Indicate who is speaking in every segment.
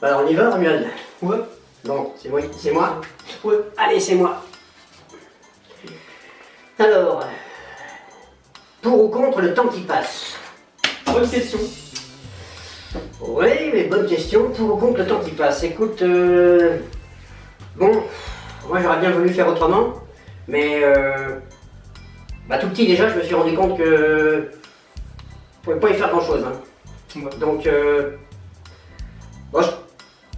Speaker 1: Alors on y va, Romuald?
Speaker 2: Ouais.
Speaker 1: Bon, c'est moi. C'est moi.
Speaker 2: Ouais.
Speaker 1: Allez, c'est moi. Alors, pour ou contre le temps qui passe?
Speaker 2: Bonne question.
Speaker 1: Oui, mais bonne question. Pour ou contre le temps qui passe? Écoute, bon, moi j'aurais bien voulu faire autrement, mais tout petit déjà, je me suis rendu compte que je pouvais pas y faire grand chose. Hein.
Speaker 2: Ouais.
Speaker 1: Donc, moi,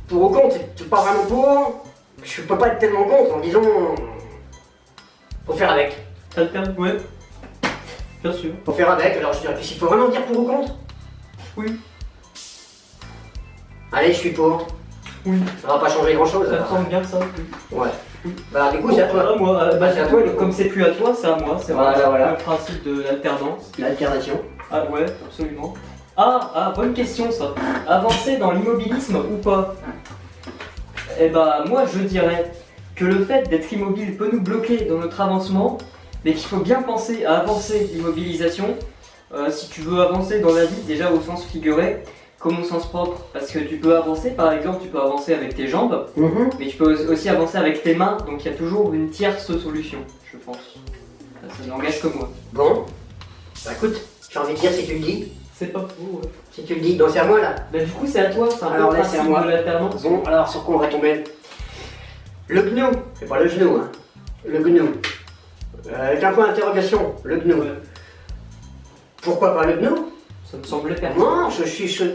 Speaker 1: pour ou contre, c'est pas vraiment pour. Je peux pas être tellement contre en disant, faut faire avec.
Speaker 2: Alterne, ouais. Bien sûr.
Speaker 1: Faut faire avec. Alors je dirais, puis il faut vraiment dire pour ou contre?
Speaker 2: Oui.
Speaker 1: Allez, je suis pour.
Speaker 2: Oui.
Speaker 1: Ça va pas changer grand chose.
Speaker 2: Ça me semble bien ça. Oui.
Speaker 1: Ouais. Bah du coup c'est à toi.
Speaker 2: Voilà, moi,
Speaker 1: C'est à toi, du coup.
Speaker 2: comme c'est plus à toi, c'est à moi. C'est
Speaker 1: Voilà, voilà.
Speaker 2: le principe de l'alternance.
Speaker 1: L'alternation.
Speaker 2: Ah ouais, absolument. Bonne question ça. Avancer dans l'immobilisme ou pas? Eh bah moi je dirais que le fait d'être immobile peut nous bloquer dans notre avancement, mais qu'il faut bien penser à avancer l'immobilisation. Si tu veux avancer dans la vie, déjà au sens figuré, comme au sens propre, parce que tu peux avancer, par exemple, tu peux avancer avec tes jambes, mais tu peux aussi avancer avec tes mains, donc il y a toujours une tierce solution, je pense. Ça n'engage que moi.
Speaker 1: Bon. Bah écoute, j'ai envie de dire si tu le dis.
Speaker 2: C'est pas faux, ouais.
Speaker 1: Si tu le dis, donc c'est à moi là.
Speaker 2: Bah du coup c'est à toi, c'est un peu
Speaker 1: Alors
Speaker 2: le
Speaker 1: là, c'est à
Speaker 2: principe
Speaker 1: moi.
Speaker 2: de l'alternance.
Speaker 1: Bon, alors sur quoi on va tomber? Le gnou, c'est pas le genou, hein. Le gnou. Avec un point d'interrogation, le gnou.
Speaker 2: Ouais.
Speaker 1: Pourquoi pas le gnou?
Speaker 2: Ça me semblait pertinent.
Speaker 1: Non,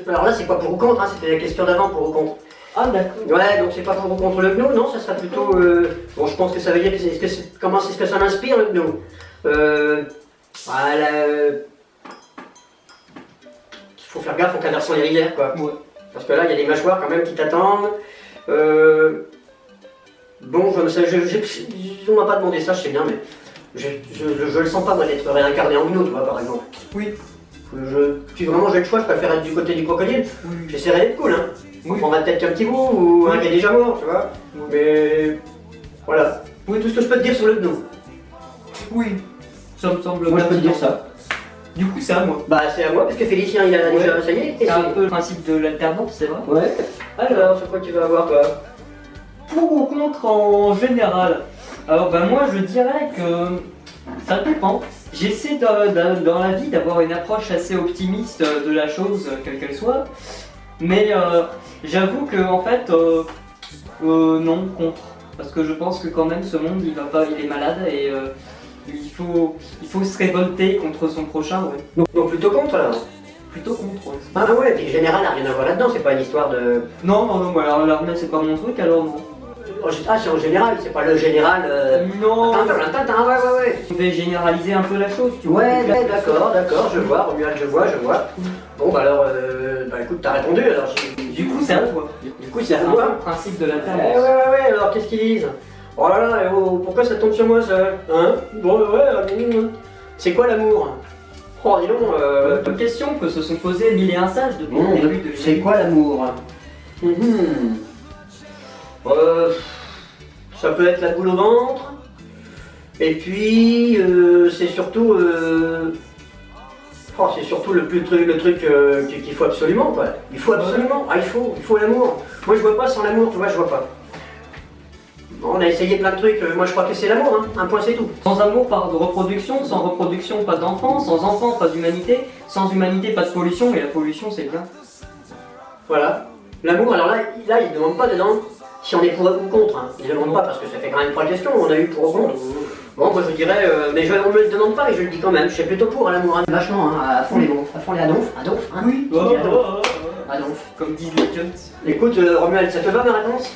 Speaker 1: alors là c'est pas pour ou contre, hein, c'était la question d'avant, pour ou contre.
Speaker 2: Ah d'accord.
Speaker 1: Ouais, donc c'est pas pour ou contre le gnou, non, ça serait plutôt... Bon, je pense que ça veut dire que comment est-ce que ça m'inspire le gnou? Voilà... Il faut faire gaffe en traversant les rivières, quoi.
Speaker 2: Ouais.
Speaker 1: Parce que là, il y a des mâchoires quand même qui t'attendent. Bon, on m'a pas demandé ça, je sais bien, mais je le sens pas, moi, d'être réincarné en gnou, tu vois, par exemple.
Speaker 2: Oui.
Speaker 1: Si vraiment j'ai le choix, je préfère être du côté du crocodile.
Speaker 2: Oui.
Speaker 1: J'essaierai d'être cool, hein.
Speaker 2: Oui.
Speaker 1: On prendra peut-être qu'un petit bout, ou un qui est déjà mort, tu vois.
Speaker 2: Oui.
Speaker 1: Mais voilà. Oui, tout ce que je peux te dire sur le gnou.
Speaker 2: Oui. Ça me semble
Speaker 1: Moi, je peux te
Speaker 2: pertinent.
Speaker 1: dire ça.
Speaker 2: Du coup c'est à moi.
Speaker 1: Bah, c'est à moi, parce que Félicien, il a déjà essayé.
Speaker 2: C'est un peu le principe de l'alternance, c'est vrai.
Speaker 1: Ouais. Alors, sur quoi tu vas avoir, toi?
Speaker 2: Pour ou contre en général? Alors moi je dirais que ça dépend. J'essaie dans la vie d'avoir une approche assez optimiste de la chose, quelle qu'elle soit. Mais j'avoue que en fait, non, contre. Parce que je pense que quand même ce monde il va pas, il est malade et il faut se révolter contre son prochain, ouais.
Speaker 1: Donc plutôt contre, alors.
Speaker 2: Plutôt contre. Ouais.
Speaker 1: Ah ouais, puis le général n'a rien à voir là-dedans, c'est pas une histoire de...
Speaker 2: Non, alors l'armée c'est pas mon truc, alors non.
Speaker 1: Ah, c'est en général, c'est pas le général...
Speaker 2: Non.
Speaker 1: Attends, ouais.
Speaker 2: On devait généraliser un peu la chose, tu vois.
Speaker 1: Ouais, d'accord, je vois, Romuald, je vois. Bon, bah alors, écoute, t'as répondu, alors...
Speaker 2: Du coup c'est à toi.
Speaker 1: Du coup, c'est
Speaker 2: C'est
Speaker 1: à
Speaker 2: un peu
Speaker 1: moi.
Speaker 2: le principe de l'alternance.
Speaker 1: Ouais, alors qu'est-ce qu'ils disent? Oh là là, pourquoi ça tombe sur moi, ça? Hein? Bon, c'est quoi l'amour? Oh, dis donc,
Speaker 2: Une question que se sont posées mille et un sages depuis le début de
Speaker 1: c'est quoi l'amour? Ça peut être la boule au ventre, et puis c'est surtout le truc qu'il faut absolument, quoi. Il faut absolument, il faut l'amour. Moi je vois pas sans l'amour, tu vois, je vois pas. Bon, on a essayé plein de trucs, moi je crois que c'est l'amour, hein. Un point c'est tout.
Speaker 2: Sans amour, pas de reproduction, sans reproduction, pas d'enfant, sans enfant, pas d'humanité, sans humanité, pas de pollution, et la pollution c'est bien.
Speaker 1: Voilà. L'amour, alors là il ne demande pas dedans si on est pour ou contre, hein. Il ne demande pas parce que ça fait quand même 3 questions, on a eu pour ou contre. Bon, moi je dirais, mais on me le demande pas et je le dis quand même, je suis plutôt pour l'amour, hein. Vachement, hein, à fond les adonf, hein.
Speaker 2: Oui,
Speaker 1: Adonf.
Speaker 2: comme disent les jeunes.
Speaker 1: Écoute, Romuald, ça te va ma réponse?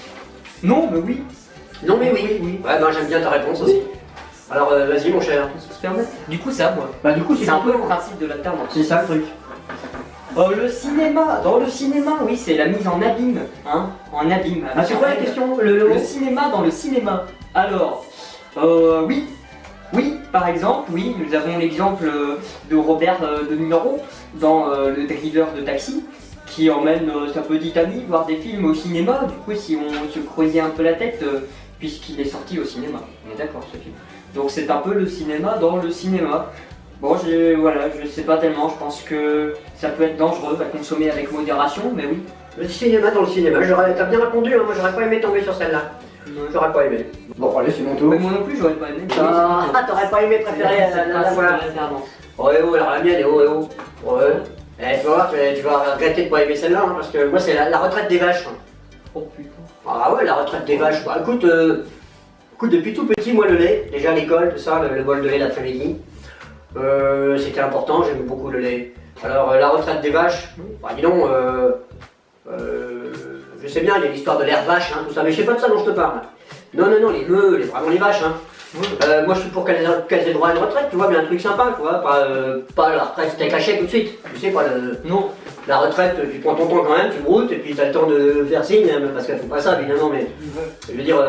Speaker 2: Non, mais oui.
Speaker 1: Non mais oui. Ouais, ben j'aime bien ta réponse aussi. Alors vas-y mon cher.
Speaker 2: On se permet. Du coup, c'est à moi.
Speaker 1: Bah du coup
Speaker 2: C'est un peu le principe de l'alternance.
Speaker 1: C'est ça le truc.
Speaker 2: Le cinéma, dans le cinéma, oui, c'est la mise en abîme, hein, en abîme.
Speaker 1: Ah, c'est quoi la question?
Speaker 2: Le cinéma dans le cinéma. Alors, oui, par exemple, oui, nous avons l'exemple de Robert De Niro dans Le Driver de Taxi, qui emmène sa petite amie voir des films au cinéma. Du coup, si on se creusait un peu la tête, puisqu'il est sorti au cinéma, on est d'accord ce film. Donc c'est un peu le cinéma dans le cinéma. Bon, je sais pas tellement, je pense que ça peut être dangereux à consommer avec modération, mais oui,
Speaker 1: Le cinéma dans le cinéma, t'as bien répondu, hein, moi j'aurais pas aimé tomber sur celle-là. J'aurais pas aimé. Bon, allez, c'est mon tour.
Speaker 2: Mais moi non plus, j'aurais pas aimé.
Speaker 1: Ah, t'aurais pas aimé préférer la voir. Oh, alors la mienne est oh. Ouais. Eh, tu vas voir, tu vas regretter de pas aimer celle-là, hein, parce que moi c'est la retraite des vaches.
Speaker 2: Oh putain.
Speaker 1: Ah ouais, la retraite des vaches. Bah écoute, depuis tout petit, moi le lait, déjà à l'école, tout ça, le bol de lait l'après-midi, c'était important, j'aime beaucoup le lait. Alors la retraite des vaches, bah dis donc, je sais bien, il y a l'histoire de l'herbe vache, hein, tout ça, mais je sais pas de ça dont je te parle. Non, vraiment les vaches, hein. Moi je suis pour qu'elles aient droit à une retraite, tu vois, mais un truc sympa, tu vois, pas la retraite t'es caché tout de suite, tu sais pas
Speaker 2: Non.
Speaker 1: La retraite, tu prends ton temps quand même, tu broutes, et puis t'as le temps de faire signe, hein, parce qu'elles font pas ça évidemment, mais je veux dire,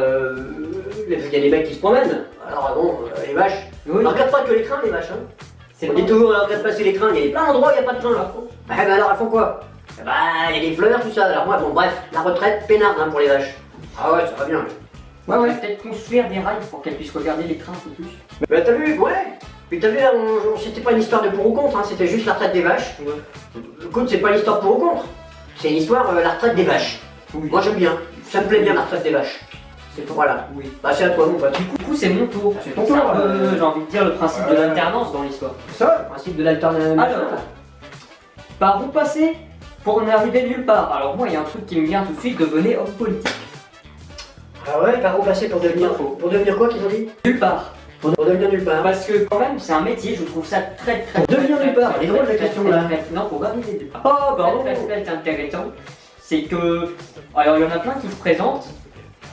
Speaker 1: il y a des mecs qui se promènent, alors bon, les vaches,
Speaker 2: Oui.
Speaker 1: on regarde pas que les trains les vaches, hein.
Speaker 2: C'est
Speaker 1: On
Speaker 2: pas
Speaker 1: dit toujours, on regarde passer les trains, il y a plein d'endroits où il n'y a pas de train là. Bah alors elles font quoi? Bah il y a des fleurs, tout ça, alors moi bon bref, la retraite peinarde hein, pour les vaches. Ah ouais, ça va bien.
Speaker 2: Ouais, ouais. Peut-être construire des rails pour qu'elles puissent regarder les trains un peu plus.
Speaker 1: Bah t'as vu, ouais. Puis t'as vu, c'était pas une histoire de pour ou contre, hein, c'était juste la retraite des vaches. Écoute, c'est pas une histoire pour ou contre, c'est une histoire la retraite des vaches.
Speaker 2: Oui.
Speaker 1: Moi j'aime bien, ça me plaît bien la retraite des vaches.
Speaker 2: C'est pas
Speaker 1: Voilà.
Speaker 2: Oui.
Speaker 1: Bah c'est à toi mon pote.
Speaker 2: Du coup, c'est mon tour.
Speaker 1: C'est ton tour,
Speaker 2: un peu, j'ai envie de dire, le principe de l'alternance dans l'histoire.
Speaker 1: Ça, le principe de l'alternance.
Speaker 2: Alors, par où passer pour n'arriver nulle part? Alors moi, il y a un truc qui me vient tout de suite, devenez homme politique.
Speaker 1: Ah ouais, par où passer pour devenir quoi qu'ils ont dit?
Speaker 2: Nulle part.
Speaker 1: Pour devenir nulle part.
Speaker 2: Parce que quand même, c'est un métier, je trouve ça très très...
Speaker 1: Pour devenir nulle part, elle est drôle la question là.
Speaker 2: Non, pour arriver nulle part.
Speaker 1: Oh pardon.
Speaker 2: Très intéressant, c'est que... Alors il y en a plein qui se présentent,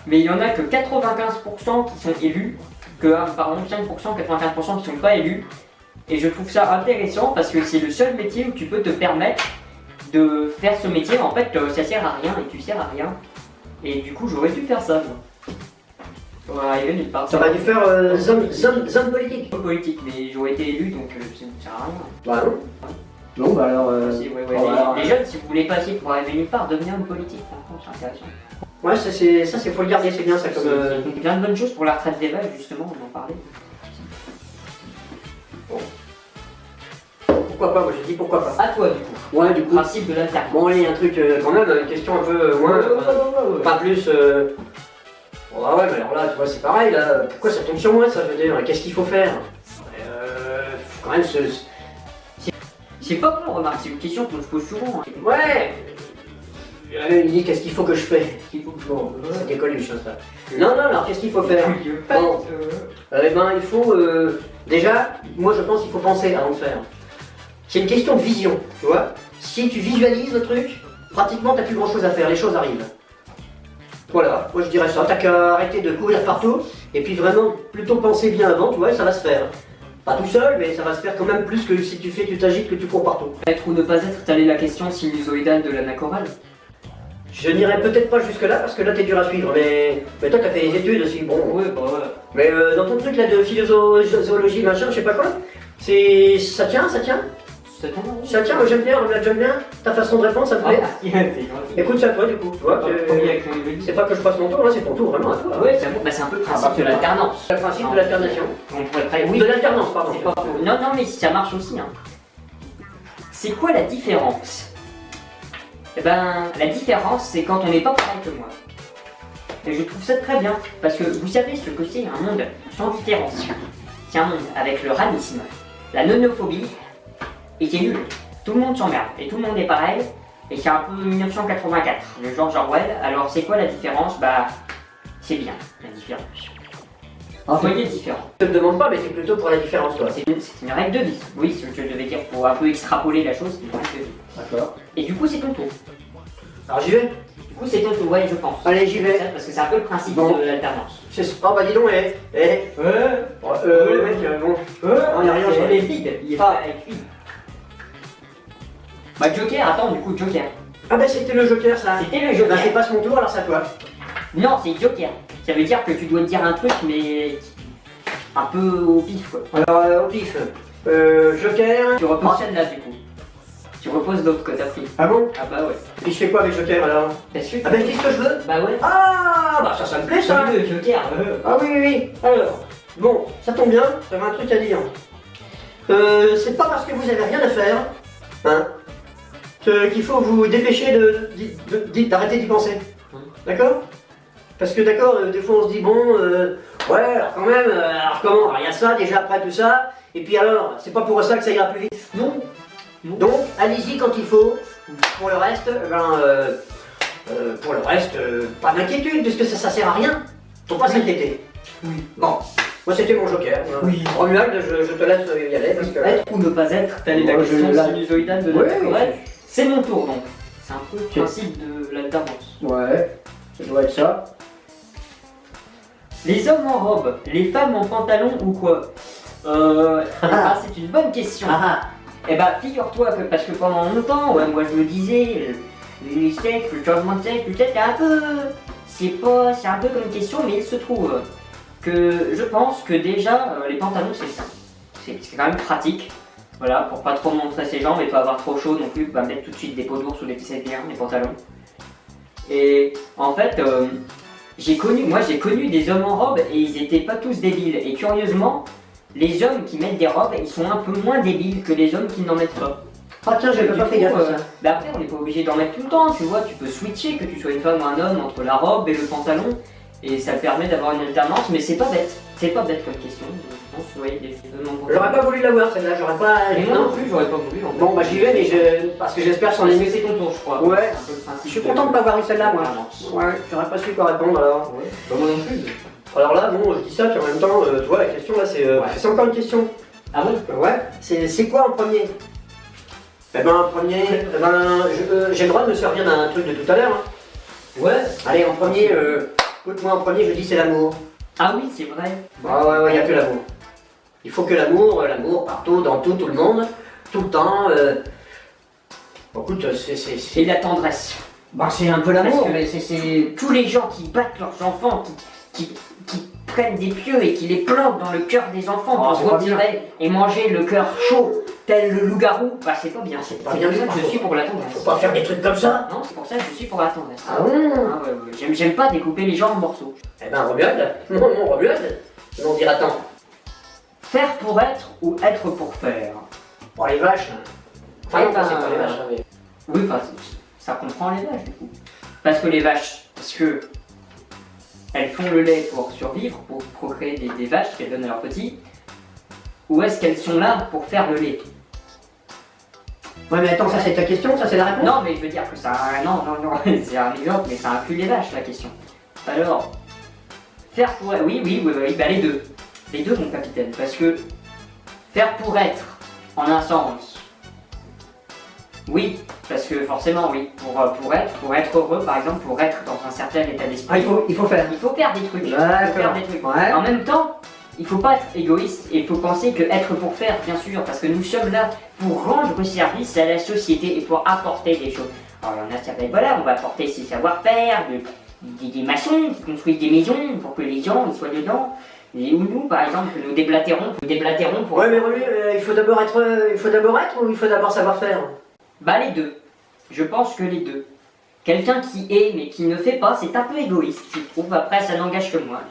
Speaker 2: mais il y en a que 95% qui sont élus, que, pardon, 5%, 95% qui sont pas élus. Et je trouve ça intéressant parce que c'est le seul métier où tu peux te permettre de faire ce métier. En fait, ça sert à rien et tu sers à rien. Et du coup, j'aurais dû faire ça, moi. Pour arriver nulle part.
Speaker 1: Ça aurait dû faire zone politique.
Speaker 2: Pas politique, mais j'aurais été élu donc ça ne sert à rien.
Speaker 1: Bah non. Bon bah alors.
Speaker 2: Les jeunes, si vous voulez passer pour arriver nulle part, devenir homme politique, par contre, c'est intéressant.
Speaker 1: Ouais, ça c'est faut le garder, c'est bien ça comme.
Speaker 2: C'est plein de bonnes choses pour la retraite des vaches, justement, on en parlait.
Speaker 1: Pourquoi pas, moi je dis pourquoi pas.
Speaker 2: À toi, du coup.
Speaker 1: Ouais, du coup.
Speaker 2: Principe de l'alternance.
Speaker 1: Bon, allez, un truc quand même, une question un peu moins. Pas plus. Bon, ah ouais, mais alors là, tu vois, c'est pareil là. Pourquoi ça tombe sur moi ça, je veux dire? Qu'est-ce qu'il faut faire? Quand même,
Speaker 2: C'est pas grave, remarque, c'est une question qu'on se pose souvent. Hein.
Speaker 1: Ouais. Il dit qu'est-ce qu'il faut que je fais? Bon, c'était Coluche ça. Non, alors qu'est-ce qu'il faut faire? Bon, eh ben il faut déjà, moi je pense qu'il faut penser avant de faire. C'est une question de vision, tu vois. Si tu visualises le truc, pratiquement t'as plus grand chose à faire, les choses arrivent. Voilà, moi je dirais ça, t'as qu'à arrêter de courir partout, et puis vraiment plutôt penser bien avant, tu vois, ça va se faire. Pas tout seul, mais ça va se faire quand même plus que si tu t'agites, que tu cours partout.
Speaker 2: Être ou ne pas être, t'as la question sinusoïdale de l'anachorale.
Speaker 1: Je n'irai peut-être pas jusque là parce que là t'es dur à suivre, mais toi t'as fait des études aussi, bon.
Speaker 2: Ouais, bah ouais.
Speaker 1: Mais dans ton truc là de philosophie machin, je sais pas quoi, ça tient. Ça tient, moi j'aime bien, ta façon de répondre, ça me plaît. Écoute, c'est à toi du coup, tu vois. C'est pas que je passe mon tour, là, c'est ton tour vraiment à toi.
Speaker 2: Ouais, c'est un peu le principe de l'alternance.
Speaker 1: C'est le principe de l'alternation.
Speaker 2: On pourrait
Speaker 1: Oui, de l'alternance, pardon.
Speaker 2: Non, mais ça marche aussi. Hein. C'est quoi la différence? Eh ben, la différence, c'est quand on n'est pas pareil que moi. Et je trouve ça très bien, parce que vous savez ce que c'est un monde sans différence. C'est un monde avec le ranisme, la nonophobie, et c'est nul. Tout le monde s'emmerde, et tout le monde est pareil, et c'est un peu 1984, le George Orwell. Alors c'est quoi la différence? Bah, c'est bien, la différence. Soyez différents.
Speaker 1: Je te le demande pas, mais c'est plutôt pour la différence, toi.
Speaker 2: C'est une règle de vie. Oui, ce que je devais dire pour un peu extrapoler la chose, c'est une règle de vie.
Speaker 1: D'accord.
Speaker 2: Et du coup, c'est ton tour.
Speaker 1: Alors j'y vais.
Speaker 2: Du coup, c'est ton tour, ouais, je pense.
Speaker 1: Allez, j'y vais.
Speaker 2: Parce que c'est un peu le principe
Speaker 1: Bon.
Speaker 2: de l'alternance.
Speaker 1: Oh bah dis donc, le mec, bon. On y a rien, ça.
Speaker 2: Il est vide, il est pas avec lui. Bah, Joker, attends, du coup, Joker.
Speaker 1: Ah bah c'était le Joker, ça.
Speaker 2: C'était le Joker.
Speaker 1: Bah c'est pas mon tour, alors c'est à toi.
Speaker 2: Non, c'est Joker. Ça veut dire que tu dois dire un truc, mais un peu au pif, quoi.
Speaker 1: Alors, au pif. Joker.
Speaker 2: Tu reposes celle-là, du coup. Tu reposes l'autre que t'as pris.
Speaker 1: Ah bon?
Speaker 2: Ah bah ouais.
Speaker 1: Et puis je fais quoi avec Joker alors?
Speaker 2: T'as su?
Speaker 1: Ah bah je dis ce que je veux.
Speaker 2: Bah ouais.
Speaker 1: Ah bah ça me plaît ça.
Speaker 2: Le Joker.
Speaker 1: Ah oui. Alors, bon, ça tombe bien, j'avais un truc à dire. C'est pas parce que vous avez rien à faire, hein, qu'il faut vous dépêcher d'arrêter d'y penser. D'accord? Parce que d'accord, des fois on se dit bon, ouais, alors quand même, alors comment? Alors il y a ça, déjà après tout ça, et puis alors, c'est pas pour ça que ça ira plus vite. Non. Donc, allez-y quand il faut. Pour le reste, pas d'inquiétude, puisque ça sert à rien. Faut pas s'inquiéter.
Speaker 2: Oui.
Speaker 1: Bon, moi c'était mon joker.
Speaker 2: Oui.
Speaker 1: Romuald, je te laisse y aller parce que.
Speaker 2: Être ou ne pas être, telle est la
Speaker 1: Moi,
Speaker 2: question
Speaker 1: je-
Speaker 2: sinusoïdale de
Speaker 1: Ouais,
Speaker 2: notre correct. C'est mon tour donc. C'est un peu le
Speaker 1: Ok.
Speaker 2: principe de l'alternance.
Speaker 1: Ouais, ça doit être ça.
Speaker 2: Les hommes en robe, les femmes en pantalon ou quoi c'est une bonne question. Eh bah, figure-toi que, parce que pendant longtemps, ouais, moi je me disais, les sexes, le changement de sexe, peut-être un peu. C'est un peu comme une question, mais il se trouve que je pense que déjà, les pantalons c'est quand même pratique. Voilà, pour pas trop montrer ses jambes et pas avoir trop chaud non plus, pas mettre tout de suite des peaux d'ours ou des petits bien, les pantalons. Et en fait, j'ai connu des hommes en robe et ils étaient pas tous débiles. Et curieusement, les hommes qui mettent des robes, ils sont un peu moins débiles que les hommes qui n'en mettent pas.
Speaker 1: Ah tiens, j'avais
Speaker 2: Du
Speaker 1: pas fait
Speaker 2: coup,
Speaker 1: gaffe à ça.
Speaker 2: bah après, on n'est pas obligé d'en mettre tout le temps, tu vois, tu peux switcher, que tu sois une femme ou un homme, entre la robe et le pantalon, et ça permet d'avoir une alternance, mais c'est pas bête comme question, je pense, oui, des
Speaker 1: J'aurais pas voulu l'avoir celle-là, j'aurais pas.
Speaker 2: Et moi non plus, j'aurais pas voulu. En fait.
Speaker 1: Bon bah j'y vais, mais parce que j'espère s'en
Speaker 2: Mais
Speaker 1: aimer.
Speaker 2: c'est ton tour, je crois.
Speaker 1: Ouais.
Speaker 2: C'est un peu le principe
Speaker 1: Je suis content de pas avoir eu celle-là moi. Ouais, j'aurais pas su quoi répondre alors.
Speaker 2: Ouais, bah moi non plus.
Speaker 1: Alors là, bon, je dis ça, puis en même temps, tu vois, la question là, c'est encore une question.
Speaker 2: Ah bon?
Speaker 1: Ouais, c'est quoi en premier? Eh ben, en premier, j'ai le droit de me servir d'un truc de tout à l'heure. Hein.
Speaker 2: Ouais.
Speaker 1: Allez, en premier, écoute-moi, en premier, je dis c'est l'amour.
Speaker 2: Ah oui, c'est vrai.
Speaker 1: Ah ouais, il n'y a que l'amour. Il faut que l'amour partout, dans tout le monde, tout le temps. Bon, écoute,
Speaker 2: Et la tendresse.
Speaker 1: Bah, c'est un peu l'amour,
Speaker 2: Parce que
Speaker 1: mais c'est.
Speaker 2: Tous les gens qui battent leurs enfants, qui prennent des pieux et qui les plantent dans le cœur des enfants
Speaker 1: Oh, c'est
Speaker 2: pour
Speaker 1: pas
Speaker 2: retirer et manger le cœur chaud, tel le loup-garou, bah c'est pas bien.
Speaker 1: C'est pas
Speaker 2: C'est
Speaker 1: bien
Speaker 2: pour ça
Speaker 1: du
Speaker 2: que
Speaker 1: tout.
Speaker 2: je suis pour la tendresse.
Speaker 1: Faut pas faire des trucs comme ça.
Speaker 2: Non, c'est pour ça que je suis pour la tendresse.
Speaker 1: Ah bon?
Speaker 2: Ah ouais. J'aime pas découper les gens en morceaux.
Speaker 1: Eh ben, Romuald, mon Romuald, on dira-t-on.
Speaker 2: Faire pour être ou être pour faire?
Speaker 1: Pour les vaches. Enfin, non,
Speaker 2: Eh ben,
Speaker 1: c'est pas les vaches. Mais...
Speaker 2: Oui, enfin, ça comprend les vaches du coup. Parce que les vaches, elles font le lait pour survivre, pour procréer des vaches qu'elles donnent à leurs petits, ou est-ce qu'elles sont là pour faire le lait?
Speaker 1: Ouais, mais attends, ça c'est ta question, ça c'est la réponse?
Speaker 2: Non, mais je veux dire que ça. Non, c'est un exemple, mais ça inclut les vaches la question. Alors, faire pour être. Oui, bah les deux. Les deux, mon capitaine, parce que faire pour être, en un sens. Oui, parce que forcément, oui. Pour être heureux, par exemple, pour être dans un certain état d'esprit.
Speaker 1: Ah, il faut faire.
Speaker 2: Il faut faire des trucs.
Speaker 1: D'accord. Ouais.
Speaker 2: En même temps, il faut pas être égoïste et il faut penser que être pour faire, bien sûr, parce que nous sommes là pour rendre service à la société et pour apporter des choses. Alors il y en a, ça va être, voilà, on va apporter ses savoir-faire, des maçons qui construisent des maisons pour que les gens ils soient dedans. Et nous, par exemple, nous déblatérons pour...
Speaker 1: Ouais, mais Romu, il faut d'abord être ou il faut d'abord savoir faire?
Speaker 2: Bah les deux. Je pense que les deux. Quelqu'un qui est mais qui ne fait pas, c'est un peu égoïste, je trouve. Après, ça n'engage que moi.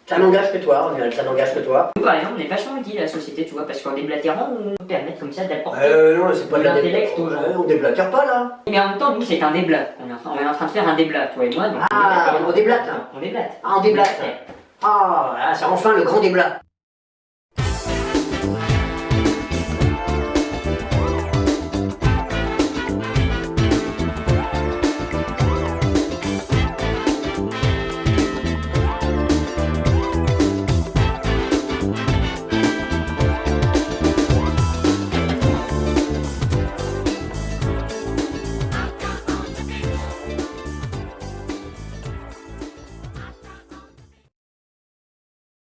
Speaker 1: Ça n'engage que toi, Romuald, ça n'engage que toi.
Speaker 2: Nous, par exemple, on est vachement utile à la société, tu vois, parce qu'en déblatérant, on peut permettre comme ça d'apporter...
Speaker 1: Non, c'est pas de la
Speaker 2: l'intellect aux gens.
Speaker 1: On déblatère pas là.
Speaker 2: Mais en même temps, nous, c'est un déblat. On est en train de faire un déblat, toi et moi. Donc
Speaker 1: Ah, on déblate.
Speaker 2: On déblate.
Speaker 1: Ah, on déblate. Ah, voilà, c'est enfin le grand déblat.